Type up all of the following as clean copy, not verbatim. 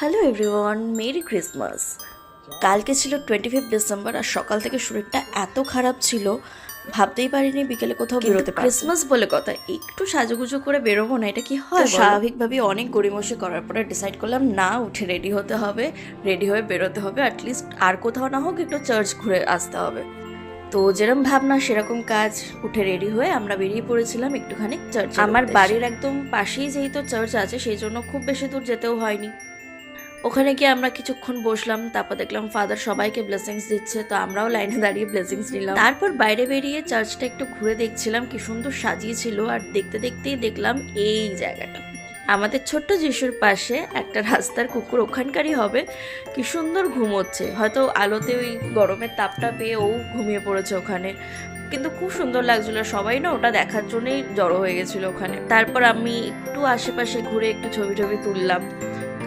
Hello everyone, merry Christmas. কালকে ছিল 25 December আর সকাল থেকে শরীরটা এত খারাপ ছিল, ভাবতেই পারিনি বিকেলে কোথাও বেরোতে পারবো। ক্রিসমাস বলে কথা, একটু সাজুগুজু করে বেরোবো না, এটা কি হয়? স্বাভাবিকভাবে অনেক গড়িমসি করার পরে ডিসাইড করলাম না, উঠে রেডি হতে হবে, রেডি হয়ে বেরোতে হবে, অ্যাটলিস্ট আর কোথাও না হোক একটু চার্চ ঘুরে আসতে হবে। তো যেরকম ভাবনা সেরকম কাজ, উঠে রেডি হয়ে আমরা বেরিয়ে পড়েছিলাম একটুখানি চার্চ। আমার বাড়ির একদম পাশেই যেহেতু চার্চ আছে সেই জন্য খুব বেশি দূর যেতেও হয়নি। ওখানে গিয়ে আমরা কিছুক্ষণ বসলাম, তারপর দেখলাম ফাদার সবাইকে ব্লেসিংস দিচ্ছে, তো আমরাও লাইনে দাঁড়িয়ে ব্লেসিংস নিলাম। তারপর বাইরে বেরিয়ে চার্চটা একটু ঘুরে দেখছিলাম কি সুন্দর সাজিয়েছিল, আর দেখতে দেখতেই দেখলাম এই জায়গাটা আমাদের ছোট্ট যিশুর পাশে একটা রাস্তার কুকুর ওখানকারই হবে, কি সুন্দর ঘুমোচ্ছে, হয়তো আলোতে ওই গরমের তাপটা পেয়ে ও ঘুমিয়ে পড়েছে ওখানে, কিন্তু খুব সুন্দর লাগছিল। সবাই না ওটা দেখার জন্যই জড়ো হয়ে গেছিল ওখানে। তারপর আমি একটু আশেপাশে ঘুরে একটু ছবি তুললাম,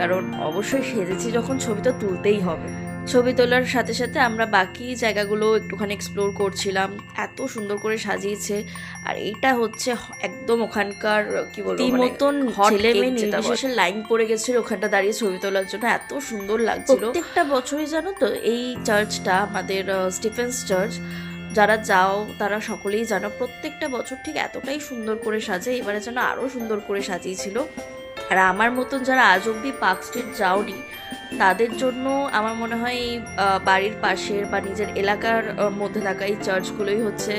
কারণ অবশ্যই সেজেছি যখন ছবি তো তুলতেই হবে। ছবি তোলার সাথে সাথে আমরা বাকি জায়গাগুলো একটুখানি এক্সপ্লোর করছিলাম, এত সুন্দর করে সাজিয়েছে। আর এইটা হচ্ছে একদম ওখানকার কি বলবো মতন, ছেলে মেয়ে নির্বিশেষে লাইন পড়ে গেছিল ওখানটা দাঁড়িয়ে ছবি তোলার জন্য, এত সুন্দর লাগছিল। প্রত্যেকটা বছরই জানো তো এই চার্চটা আমাদের স্টিফেন্স চার্চ, যারা যাও তারা সকলেই জানো প্রত্যেকটা বছর ঠিক এতটাই সুন্দর করে সাজে, এবারে যেন আরও সুন্দর করে সাজিয়েছিল। আর আমার মতন যারা আজ অব্দি পার্ক স্ট্রিট যাওনি তাদের জন্য আমার মনে হয় এই বাড়ির পাশের বা নিজের এলাকার মধ্যে থাকা এই চার্চগুলোই হচ্ছে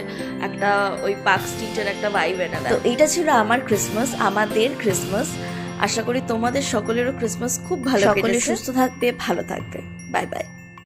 একটা ওই পার্ক স্ট্রিটের একটা ভাইব এনে দেয়। তো এইটা ছিল আমার ক্রিসমাস, আমাদের ক্রিসমাস। আশা করি তোমাদের সকলেরও ক্রিসমাস খুব ভালো, সকলে সুস্থ থাকবে, ভালো থাকবে। Bye bye.